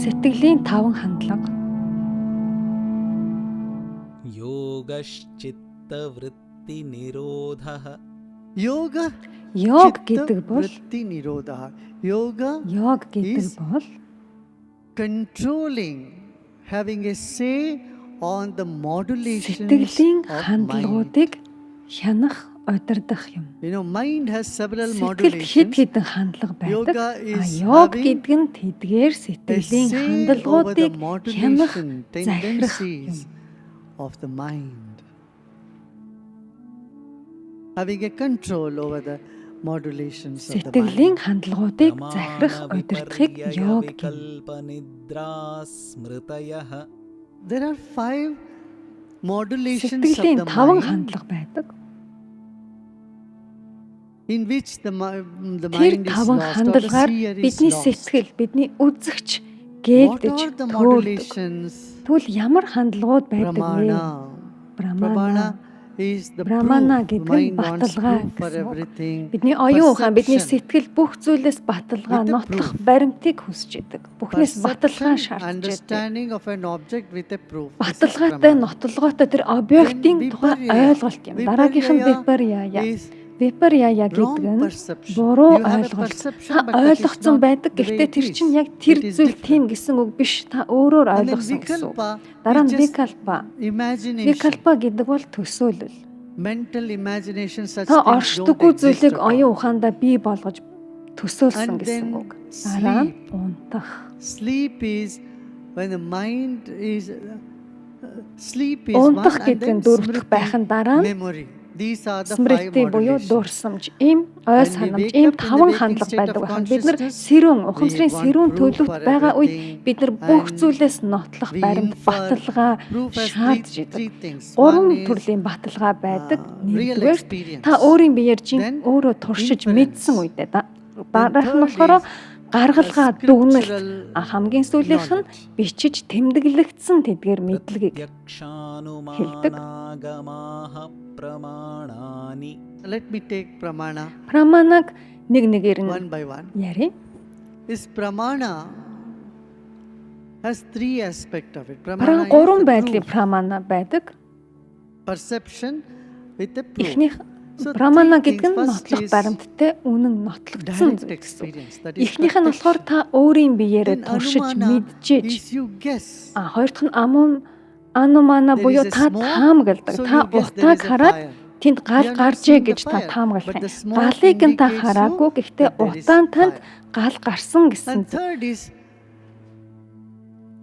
Сэтгэлийн таван хандлага. Yogaschitta vritti nirodhaha. Yoga Йог chitta гэдэг бол vritti nirodhaha. Yoga йог гэдэг is бол controlling, having a say on the modulations сэтгэлийн of mind. хандлагуудыг хянах, удирдах юм. You know, mind has several Сэтгэлд хэд modulations. хэдэн хандлага байдаг. Yoga is Йог having гэдэг нь тэдгээр A сэтгэлийн say over the хандлагуудыг хянах, modulation захирах tendencies юм. of the mind. Having a control over the modulations of the mind. Сэтгэлийн хандлагуудыг захирах, удирдахыг йог гэнэ. Kalpanidra smritayaha. There are 5 modulations of Сэтгэлийн the таван mind хандлага байдаг. in which the Тэр mind is таван lost or the хандлагаар seer is бидний lost. сэтгэл, бидний үзэгч What гээгдэж are the төөрдөг. modulations? Тэгвэл ямар хандлагууд байдаг вэ? Pramana. Прамана. Pramana is the Pramana proof. гэдэг нь Mind wants баталгаа proof for гэсэн үг. everything. Бидний оюун ухаан, бидний Perception. сэтгэл бүх зүйлээс баталгаа, With the нотлох proof. баримтыг хүсэж идэг. Бүхнээс баталгаа Perception, шаардж идэг. understanding of an object with a proof. This is Баталгаатай, pramana. нотлогоотой тэр объектын Then тухай viparya. ойлголт юм. Дараагийнх нь випарьяя. Is Випарьяя wrong гэдэг нь perception. буруу You have a ойлголт. perception, Та but that is ойлгоцсон not байдаг. the way Гэхдээ it тэр is. чинь яг тэр It is зүйл different. тийм гэсэн үг биш. Та өөрөөр And then ойлгосон гэсэн үг. vikalpa Дараа is нь just викалпа. imagination. Викалпа гэдэг бол төсөөлөл. Mental imagination such Та things оршдоггүй don't exist зүйлийг at all. оюун ухаандаа бий болгож төсөөлсөн And гэсэн then үг. Дараа нь sleep. унтах. Sleep is when the mind is sleep is Унтах one and гэдэг then нь дөрөвдөх байхын дараа нь memory. These are the 5 смрити буюу modulations. дурсамж, ийм ой When we санамж, wake ийм up in the таван waking хандлага state байдаг of байна. Бид нар consciousness, сэрүүн, we ухамсарын want сэрүүн proof төлөвт for байгаа үед everything бид нар бүх and зүйлээс нотлох we баримт, infer баталгаа proof has шаардж three идэг. things. Гурван One is төрлийн баталгаа байдаг. real Нэгдүгээр experience. та өөрийн биеэр Then өөрөө туршиж inference. мэдсэн үедээ дараах нь third болохоор is гаргалгаа scriptural дүгнэлт хамгийн сүүлийнх нь бичиж тэмдэглэгдсэн тэдгээр мэдлэгийг Pratyakshānumanāgamāha pramanāni. Let me take pramana праманаг нэг нэгээр one нь by one. яри. This pramana has 3 aspects of it. Гурван is the байдлын proof, прамана байдаг. perception with the proof. Эхнийх So прамана three гэдэг нь things. First нотлох is баримттай үнэн нотлогдсон direct зүйл гэсэн. experience. That is Эхнийх нь болохоор perception. та өөрийн биеэрээ Then туршиж anumana мэджээж. is you guess. Хоёр дахь нь анумана There буюу is a та smoke, таамагладаг. so Та you guess there утааг is a хараад fire. тэнд гал You are not гаржээ seeing the гэж та fire, таамаглах but the юм. smoke Галыг нь та indicates хараагүй you гэхдээ that there is утаан танд fire. гал гарсан гэсэн And third is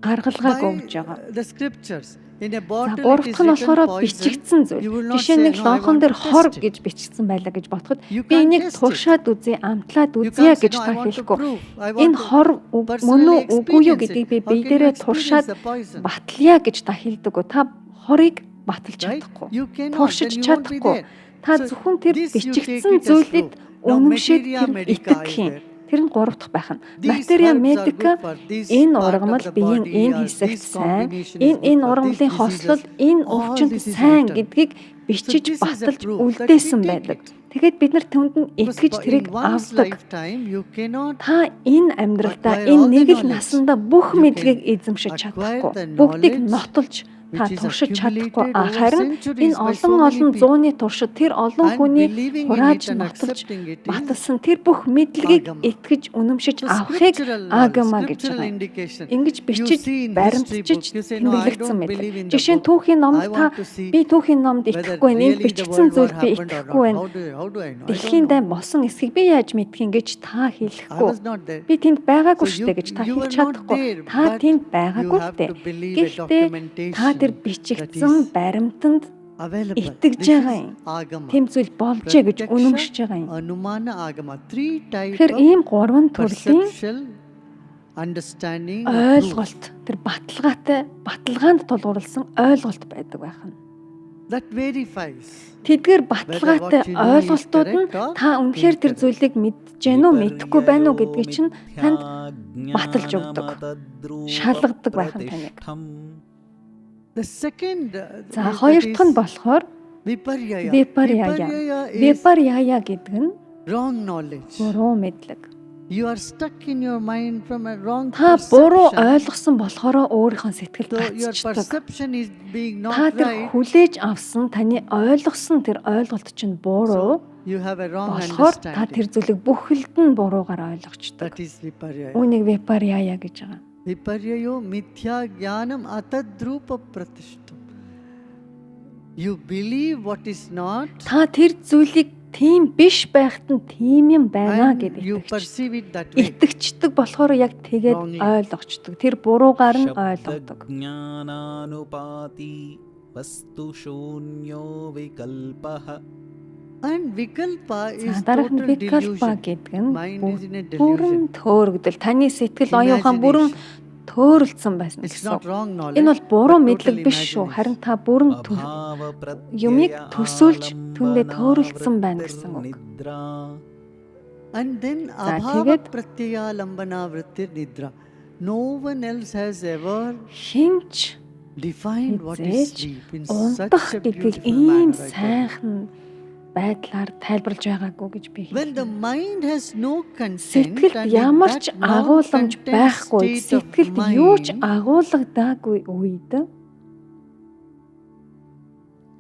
гаргалгааг by өгж байгаа. the scriptures. In a За bottle it гуравдах is нь written болохоор poison. бичигдсэн You зүйл. will not Жишээ say, нэг "No, I лонхон want дээр to хор test it." гэж бичигдсэн байлаа гэж бодоход You би can't нэг test it. туршаад үзье, амтлаад You үзье can't say, гэж "No, I та want to хэлэхгүй. prove. I want Энэ to хор мөн personally үү үгүй юу experience гэдгийг it. би How бие can you дээрээ experience туршаад the poison? батлая гэж та хэлдэггүй. Та хорыг баталж Right? чадахгүй. You cannot, Туршиж then you won't be чадахгүй. there. Та So зөвхөн тэр this you бичигдсэн take it as зүйлийг proof. Now, үнэмшээд materia тэр medica итгэх is юм. there. Тэр нь гурав дахь байх нь. These Материа herbs are медика good for this энэ part of ургамал the биеийн body, энэ or хэсэгт this сайн, combination is good энэ for ургамлын these хослол diseases. энэ All өвчнөд this is сайн written. гэдгийг бичиж this is a баталж proof that we үлдээсэн take байдаг. it. Тэгээд бид нар түнд нь Because итгэж тэрийг in one's авдаг. lifetime, you cannot Та энэ амьдралдаа acquire энэ all the нэг л knowledge. насандаа бүх You мэдлэгийг can эзэмшиж acquire чадахгүй. the Бүгдийг knowledge нотолж та which is туршиж чадахгүй. accumulated over Харин centuries энэ by so many олон people. зууны туршид тэр олон And хүний believing in хурааж it and нотолж accepting it is баталсан тэр бүх мэдлэгийг agama. итгэж үнэмшиж So авахыг scriptural агама knowledge, гэж scriptural байгаа юм. indication. Ингэж You бичиж see in history баримтжиж books, you say, "No, I тэмдэглэгдсэн don't мэт. believe in the Жишээ нь book. түүхийн номд I та want to see би түүхийн номд whether итгэхгүй байна. Энд really the бичигдсэн world war зүйл би happened or итгэхгүй not. байна. How do I know? I Дэлхийн don't дай know. босон эсхийг би яаж мэдхийн гэж та I хэлэхгүй. was not there. Би тэнд байгаагүй So штэ гэж та you хэлж were not чадахгүй. there, Та but тэнд you байгаагүй have штэ. to believe a Гэхдээ та тэр documentation бичигдсэн that is баримтанд available. итгэж This байгаа is юм. agama. Тэм зүйл болжээ гэж үнэмшиж байгаа юм. Anumana agama. 3 types Тэгэхээр of ийм гурван төрлийн perceptual understanding or proof. ойлголт тэр баталгаатай баталгаанд тулгуурласан ойлголт байдаг байх нь. That verifies. Тэдгээр баталгаатай Whether what you know is ойлголтууд нь correct or та үнэхээр тэр incorrect. зүйлийг мэдж гэнэ үү мэдэхгүй байна уу гэдгийг чинь танд баталж өгдөг. Шалгадаг байх нь таныг. The second За хоёр дахь нь болохоор viparyaya. випарьяя. Viparyaya is Випарьяя гэдэг нь wrong knowledge. буруу мэдлэг. You are stuck in your mind from a wrong Та буруу perception. ойлгосон болохоор өөрийнхөө сэтгэлд So your гацчихдаг. perception is being Та not тэр right. хүлээж авсан таны ойлгосон тэр ойлголт чинь буруу You have a wrong болохоор та understanding. тэр зүйлийг бүхэлд нь буруугаар ойлгочдөг. That is viparya. Үүнийг випарьяя гэж байгаа. Viparyayo mithya jnanam atadrupa pratishtam. You believe what is not Та тэр зүйлийг тийм биш байхад нь тийм юм байна and гэдэг you итгэж. perceive it that way. Итгэждэг болохоор яг тэгээд Wrongly. ойлгочдөг. Тэр буруугаар нь ойлгодог. शब्दज्ञानानुपाती वस्तुशून्यो विकल्पः And vikalpa За is дараах нь total викалпа delusion. гэдэг нь Mind is in a бүрэн delusion. төөрөгдөл. Таны сэтгэл оюухан бүрэн төөрөлдсөн байсан It's гэсэн. not wrong knowledge. Энэ бол буруу but мэдлэг total биш шүү. imagination. Харин та бүрэн юмыг төсөөлж түндээ төөрөлдсөн байна гэсэн үг. निद्रा And then За, abhava тэгээд- pratyaya lambana vrittir nidra. No one else has ever Хинч defined what is хизээж sleep in унтах such a гэдгийг beautiful ийм manner. I tell you. сайхан байдлаар тайлбарлаж байгаагүй гэж би When the хэлээ. mind has no content Сэтгэлд and in ямар ч that агуулмж non-content байхгүй, state of сэтгэлд юу ч mind агуулгадаагүй үед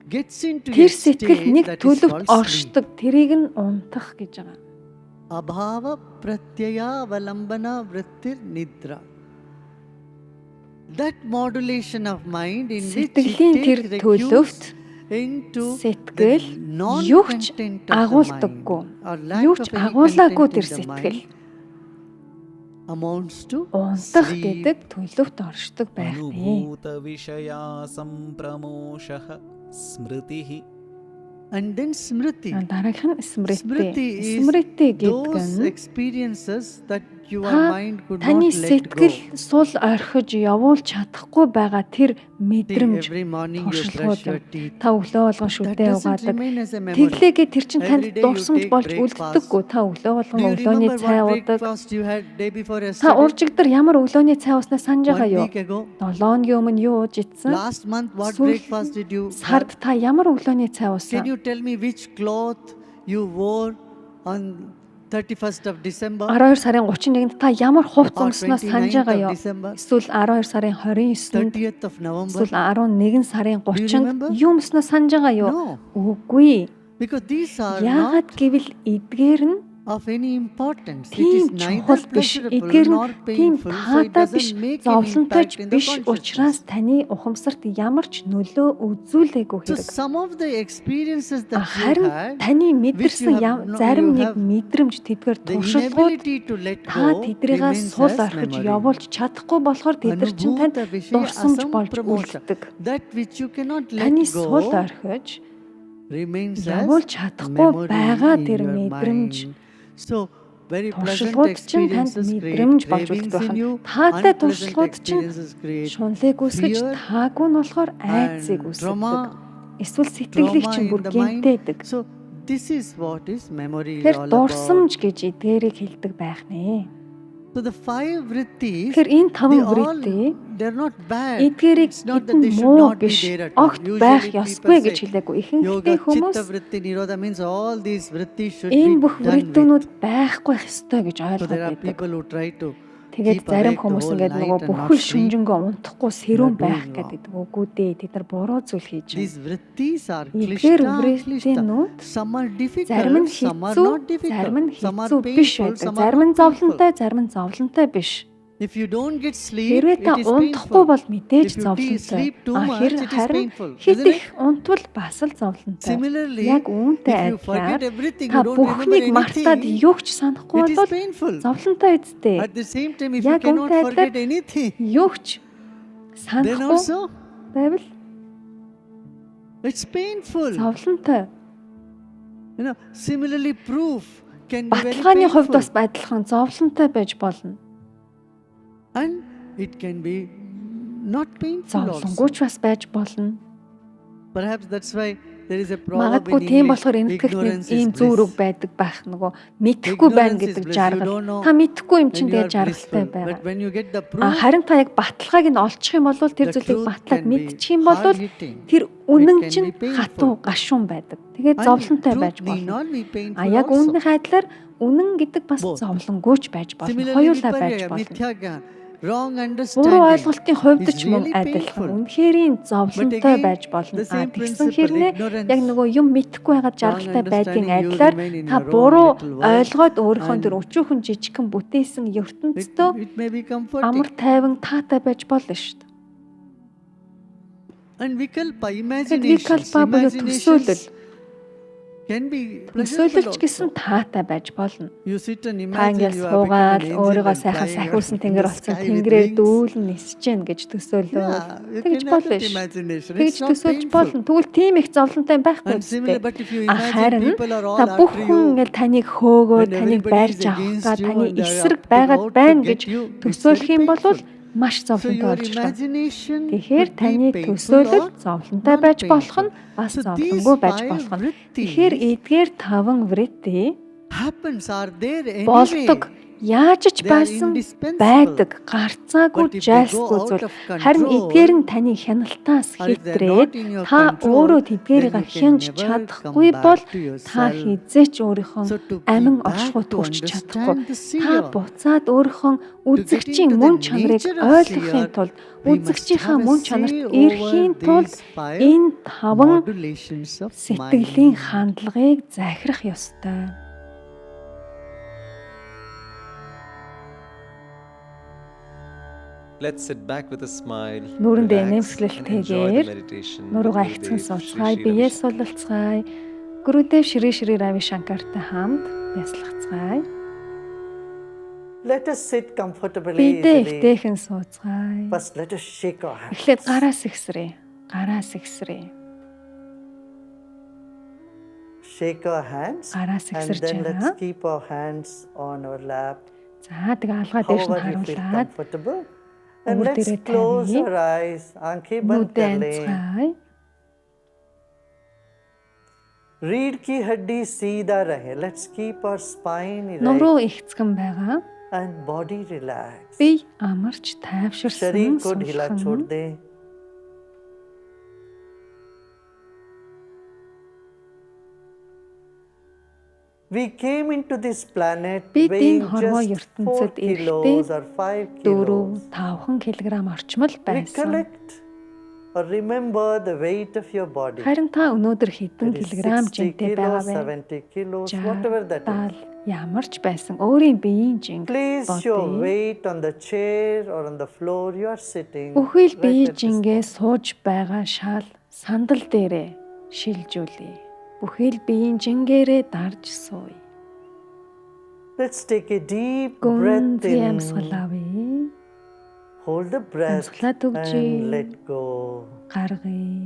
gets into a тэр сэтгэл state нэг that is төлөвт called sleep. оршдог. Тэрийг нь унтах гэж байгаа. Abhava pratyaya valambana vrittir nidra. That modulation of mind in which Сэтгэлийн it тэр takes төлөвт into сэтгэл the юу ч non-content of the агуулдаггүй. mind or lack Юу of ч any агуулаагүй content тэр in the сэтгэл mind amounts to унтах sleep. гэдэг төлөвт оршдог байх нэ. अनुभूतविषया सम्प्रमोषः स्मृतिः And then smriti. Дараагийнх нь смрити. Smriti is Смрити гэдэг those нь experiences that your Та- mind could таны not let go. сэтгэл сул орхиж явуул чадахгүй байгаа тэр See, мэдрэмж every morning you туршлагууд brush your юм. teeth. Та өглөө болгон That шүдээ doesn't угаадаг. remain as a memory. Тэглээгээ тэр чинь танд Every day you дурсамж take болж breakfast. үлддэггүй. Та өглөө болгон Do you өглөөний remember цай what уудаг. breakfast you had day before Та yesterday? уржигдэр ямар өглөөний цай ууснаа санаж байгаа 1 юу? week ago? 7 хоногийн өмнө юу ууж идсэн? Last month what Сүүл- breakfast did you have? Сард та ямар өглөөний цай Can уусан? you tell me which cloth you wore on 31st of December? 12 сарын 31-нд та ямар хувц Or өмснөө санаж 29th байгаа of юу? December? Эсвэл 12 сарын 29-нд 30th of November? эсвэл 11 сарын you 30-нд remember? юу өмснөө санаж байгаа юу? No, Үгүй. because these are Яагаад not гэвэл эдгээр нь of any importance. It is тийм neither чухал биш. pleasurable Эдгээр nor нь тийм painful, so it таатай биш, doesn't make an зовлонтой impact ч in the биш учраас consciousness. таны ухамсарт ямар ч нөлөө үзүүлээгүй So хэрэг. some of the experiences that you Харин had, таны which you мэдэрсэн have no- зарим you нэг have мэдрэмж тэдгээр the туршлагууд inability to let та go тэдрийгээ remains сул as орхиж memory. явуулж чадахгүй болохоор тэдэр чинь танд Анубhuta vishaya дурсамж болж asampramosha. үлддэг. That which you cannot let Таны сул go орхиж remains явуулж as чадахгүй memory байгаа in тэр your мэдрэмж mind. So very pleasant туршлагууд чинь танд experiences create мэдрэмж болж cravings үлдэх in you. байна. Таатай Unpleasant туршлагууд чинь experiences create шунлыг үсгэж fear таагүй нь болохоор айцыг and үсгдэг. trauma. Эсвэл сэтгэлийг trauma чинь in бүр the mind. гинтээдэг. So this is what is memory Тэр all about. дурсамж гэж эдгээрийг хэлдэг байх нэ. So the five vrittis, Тэгэхээр энэ they таван all врити they're not bad. эдгээрийг It's not that хэдэн they should муу not be биш, there at all. огт Usually байх people ёсгүй гэж say, хэлээгүй. Yoga Ихэнхдээ хүмүүс chitta vritti nirodha means all these vrittis should энэ be бүх done with. вритүүнүүд байхгүй ёстой гэж So there ойлгоод are байдаг. people who try to Тэгээд keep зарим awake the хүмүүс whole ингээд night нөгөө and not бүхэл sleep. шүнжэнгөө унтахгүй сэрүүн They're байх doing гэдэг. Үгүй дээ. Тэд нар буруу зүйл хийж байна. These vrittis are Эдгээр klishta, вритинууд klishta. Some are зарим нь difficult, some are хэцүү, not зарим нь difficult. Some are хэцүү биш painful, байдаг. some are Зарим нь not painful. зовлонтой, зарим нь зовлонтой биш. If you don't get sleep, Хэрвээ та it is унтахгүй painful. бол мэдээж If you зовлонтой. sleep too much, it is Харин painful, хэд isn't их унтвал бас л зовлонтой. Similarly, Яг үүнтэй if you адилаар forget everything, та you don't remember бүхнийг мартаад anything, юу ч санахгүй it is бол painful. зовлонтой үсттэй. At the same time, if you Яг cannot үүнтэй forget адилаар anything, Юу ч then санахгүй also байвал it's painful. зовлонтой. Similarly, proof can be very Баталгааны хувьд бас painful. адилхан зовлонтой байж болно. And it can be not painful also. Зовлонгуйч бас байж болно. Perhaps that's why there is a proverb Магадгүй in тийм English, болохоор энэ итгэл ignorance ийм is зүүрэг bliss. байдаг байх нөгөө мэдэхгүй байна Ignorance is гэдэг bliss. You жаргал. don't know Та мэдэхгүй юм чинь when you тэгээ are жаргалтай blissful. байгаа. But when you get the А proof, харин та яг баталгааг нь олчих юм бол тэр the зүйлийг truth батлаад can be мэдчих юм бол hard-hitting. тэр It үнэн can чинь be painful. хатуу гашуун байдаг. Тэгээд And зовлонтой truth байж need болно. not be painful А яг also. үүнийх адилаар үнэн гэдэг бас Both. зовлонгүйч байж болно. Similarly, Хоёулаа байж viparya, болно. mithya gyan, wrong Буруу understanding ойлголтын хувьд is ч мөн really адилхан. painful. Үнэхэрийн зовлонтой again, байж болно. the same Тэгсэн principle, хэрнээ ignorance, яг нөгөө юм мэдэхгүй байгаа жаргалтай байдгийн understanding, you адилаар remain in та your own буруу little world ойлгоод өөрийнхөө and тэр өчүүхэн жижигхэн бүтээсэн It, ертөнцийн it may be comforting. амар тайван таатай байж болно шүү дээ. And vikalpa, Тэгэд imaginations, викалпа буюу төсөөлөл. can be Төсөөлөл pleasurable ч гэсэн also. таатай байж болно. You sit and Та imagine ингээд you are суугаад becoming an angel өөрийгөө and сайхан flying сахиулсан in тэнгэр the болсон sky with тэнгэрээр wings. дүүлэн нисэж гэн гэж төсөөлөө. Yeah, you Тэгж can have болно that ш. imagination. Тэгж It's not төсөөлж painful. болно. Тэгвэл тийм их зовлонтой байхгүй And similar, үстэй. but if you А imagine харин people are all та after бүхэн you, ингээд таныг хөөгөө, and таныг everybody барьж is авах against га, you таны and they are эсрэг out to байгаад go to байна get гэж you, it's төсөөлөх very юм бол painful. маш So зовлонтой your болж байна. imagination Тэгэхээр could таны be painful төсөөлөл or зовлонтой not байж болох painful. нь бас So these зовлонгүй байж five болох нь. vrittis Тэгэхээр эдгээр 5 врити happens are there болдог. anyway. Яаж ч They are байсан indispensable. байдаг. Гарцаагүй, But if they go жайлсгүй out зүйл. of Харин control, эдгээр нь таны хяналтаас or if they're хэтрээд not in your та control, өөрөө then тэдгээрийг you can хянж never чадахгүй come бол back to та yourself. хизээч өөрийнхөө So to амин be back оршихуй to төрч чадахгүй. understand the Та seer, буцаад өөрийнхөө үзэгчийн into the мөн чанарыг nature of ойлгохын seer, тулд we must үзэгчийнхаа have a мөн say чанарт over ирэхийн тулд these five энэ 5 modulations of сэтгэлийн mind. хандлагыг захирах ёстой. Let's sit back with a smile. Нүрэндээ relax, нэмсгэлэлт and enjoy the хийгээр meditation. нуруугаа with хичгэн Gurudev сууцгаая, Shri Shri биеэ Ravi Shankar. сулалцгаая. Гүрүдэв Шри Рави Шанкартай хамт бясалгацгаая. Let us sit comfortably Бидээ easily. ихтэйхэн сууцгаая. First, let us shake our hands. Эхлээд гараас ихсрээ. Гараас ихсрээ. Shake our hands. Гараас And ихсэрч then let's байгаа. keep our hands on our lap. За тэгээ алгаа дээш нь However you feel харуулад comfortable. And Өвөр let's дээрээ close тавья. our eyes. Aankheं band нүдээ kar leं. анцгаая. रीढ़ की हड्डी सीधा रहे. Let's keep our spine erect Нуруу ихцгэн байгаа. and body relaxed. Бие амарч शरीर тайвширсан को ढीला छोड़ сулхан. दें. We came into this planet Бид weighing энэ хорвоо just 4 ертөнцид kilos or 5 kilos. 4-5 кг орчмол байсан. Recollect or remember the weight of your body. Харин та өнөөдөр хэдэн It is килограмм 60 жинтэй байгаа kilos, вэ? 70 kilos, whatever that is. Ямар ч байсан өөрийн биеийн жинг Place your бодъё. weight on the chair or on the floor you are sitting. Бүхий л right биеийн at this жингээ point. сууж байгаа шал сандал дээрээ шилжүүлээ. Бүхий л биеийн жингээрээ дарж сууя. Let's take a deep Гүн breath in. ямсгал авъя. Hold the breath Амсгалаа төгжье. and let go. Гаргая.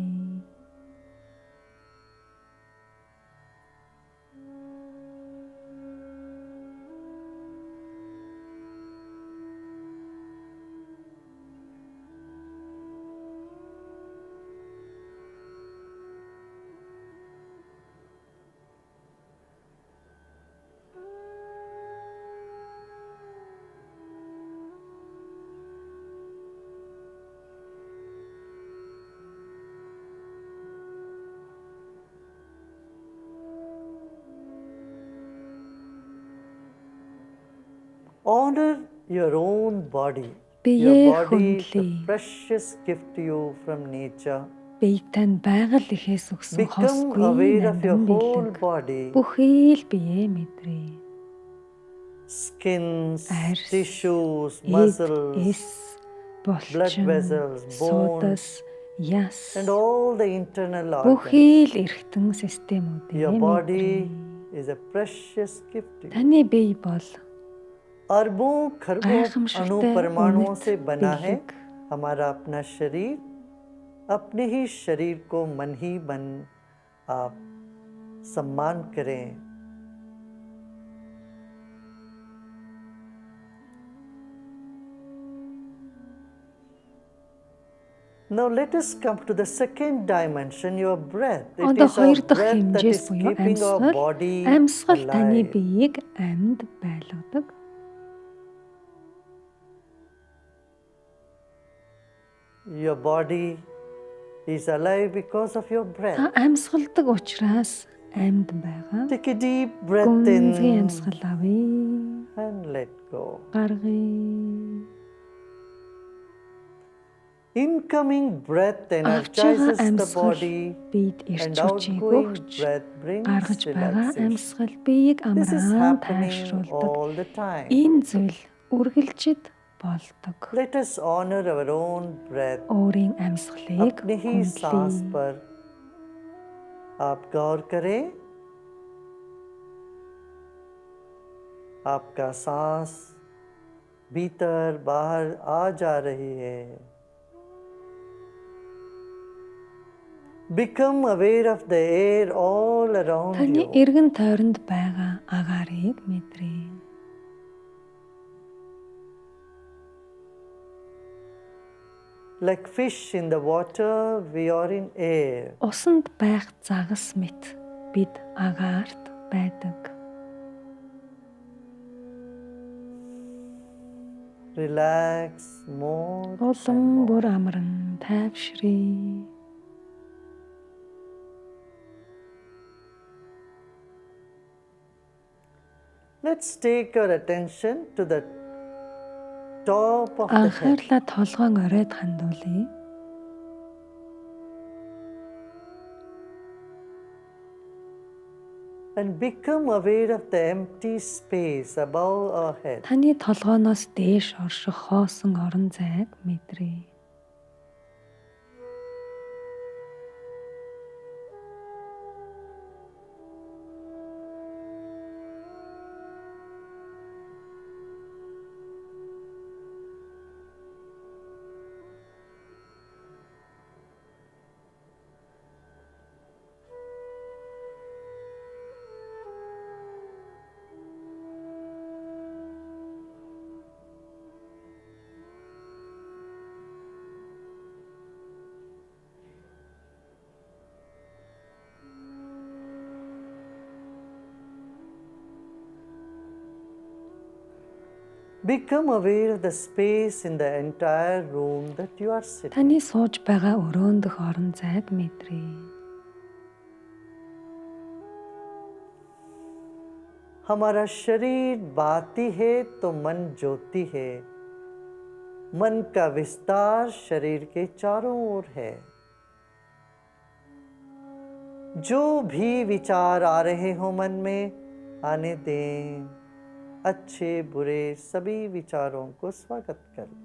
Honor your own body. Биеэ Your body is the хүндлэе. precious gift to you from nature. Бие тань байгаль ихээс өгсөн Become хосгүй aware of your нандин whole бэлэг. body. Бүхий л биеэ мэдрээ. Skins, Арьс, tissues, Эд, muscles, эс, булчин, vessels, bones, судас, яс. and all the internal organs. Бүхий л эргэтэн системүүдээ Your body мэдрээ. is a precious gift to you. Таны бие бол अरबों खरबों अणु гайхамшигтай परमाणुओं үнэт से बना है бэлэг. हमारा अपना शरीर. अपने ही शरीर को मन ही मन आप सम्मान करें. Now let us come to the second dimension, your breath. It Одоо is our хоёр дахь breath that хэмжээс is буюу keeping our амьсгал. body Амьсгал таны alive. биеийг амьд байлгадаг. Your body is alive because of your Та breath. амьсгалдаг учраас амьд байгаа. Take a deep breath Гүнзгий in амьсгал авъя. and let go. Гаргая. Incoming breath Авч байгаа energizes the амьсгал body биед and ирч outgoing хүчийг breath brings гаргаж байгаа relaxation. амьсгал биеийг This is амраан happening тайвшруулдаг. all the time. Энэ зүйл үргэлжид болдог. Let us honor our own breath. Өөрийн амьсгалыг अपने ही सांस хүндлэе. पर आप गौर करें। आपका सांस भीतर बाहर आ जा रही है। Become aware of the air all around Таны you. эргэн тойронд байгаа агаарыг мэдрээ. Like fish in the water, we are in air. Усанд байх загас мэт бид агаарт байдаг. Relax more. Улам бүр амран тайвшрий. Let's take our attention to the top of the head. Анхаарлаа толгоон оройд хандуулъя. And become aware of the empty space above our head. Таны толгооноос дээш орших хоосон орон зайг мэдрээ. Become aware of the space in the entire room that you are sitting. Таны сууж байгаа өрөөнд дэх орон зайг мэдрээ. हमारा शरीर बाती है तो मन ज्योति है। मन का विस्तार शरीर के चारों ओर है। जो भी विचार आ रहे हो मन में आने दें। अच्छे बुरे सभी विचारों को स्वागत करें।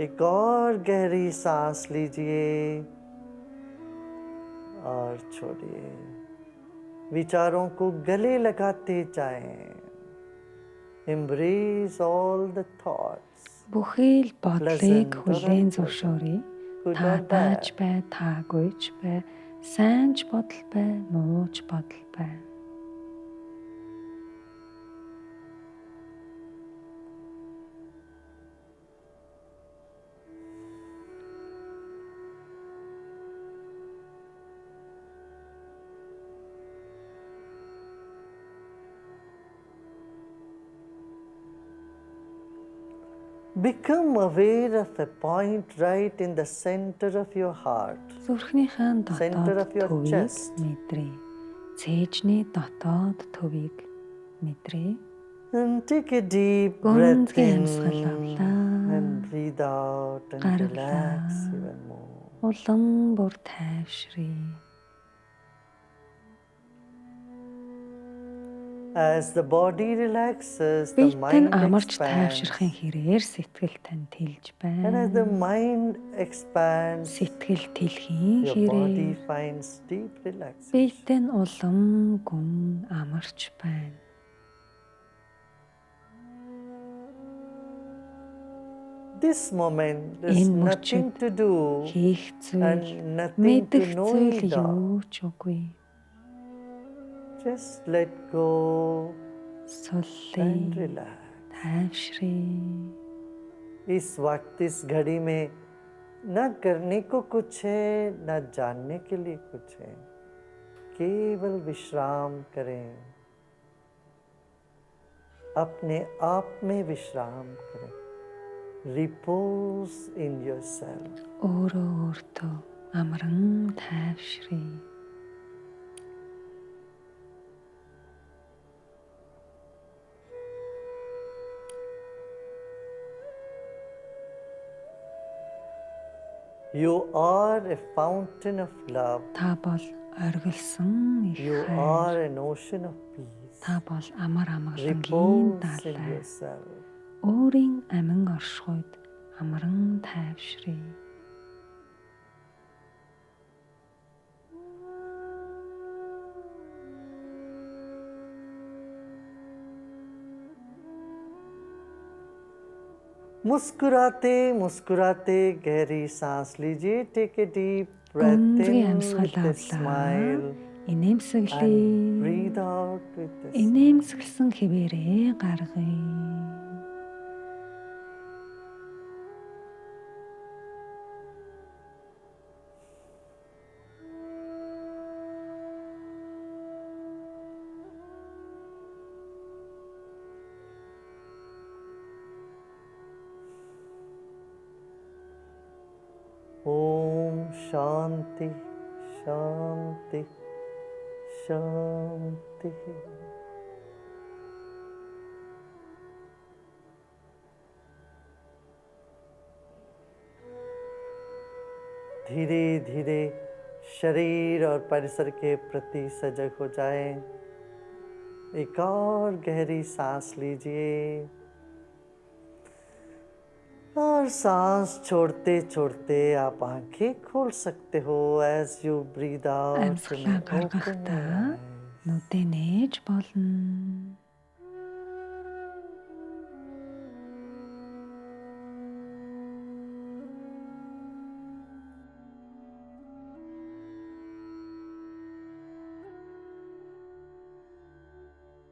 एक और गहरी सांस लीजिए और छोड़िए। विचारों को गले लगाते जाएं। Embrace all the thoughts. Бүхий л бодлыг хүлээн зөвшөөрье. Good Та or тааж bad. бай, таагүйч бай, сайн ч бодол бай, муу ч бодол бай. Become aware of a point right in the center of your heart. Зүрхнийхэн Center дотоод of your төвийг chest. мэдрээ. Цээжний дотоод төвийг мэдрээ. And take a deep breath Гүнзгий in амьсгал авлаа. and breathe out and Гаргалаа. relax even more. Улам бүр тайвшрий. As the body relaxes, the Биетэн mind амарч expands. тайвширхын хэрээр сэтгэл тань тэлж And as the байна. mind expands, Сэтгэл тэлхийн your body хэрээр finds deep relaxation. биетэн улам гүн амарч байна. This moment is Энэ nothing мөчид to do Хийх зүйл, and nothing to мэдэх know зүйл it all. юу ч үгүй. Just let go and Суллий, relax. тайвшрий. इस वक्त इस घड़ी में न करने को कुछ है न जानने के लिए कुछ है, केवल विश्राम करें, अपने आप में विश्राम करें। Repose in yourself. Өөрөө өөртөө амран тайвшрий. You are a fountain of love. Та бол оргилсон их You хайр. are an ocean of peace. Та бол амар амгалангийн Repose in далай. yourself. Өөрийн амин оршихуйд амран тайвшрий. मुस्कुराते मुस्कुराते गहरी सांस लीजिए. Take a deep breath Өндрийн in амьсгал with a smile авлаа. Инээмсэглэе. and breathe out with a smile. Инээмсэглсэн хэвээрээ гаргая. ओम शांति शांति शांति. धीरे धीरे शरीर और परिसर के प्रति सजग हो जाएं. एक और गहरी सांस लीजिए और सांस छोड़ते छोड़ते आप आंखें खोल सकते हो. As you breathe out, you Амьсгалаа may open your гаргахдаа eyes. нүдээ нээж болно.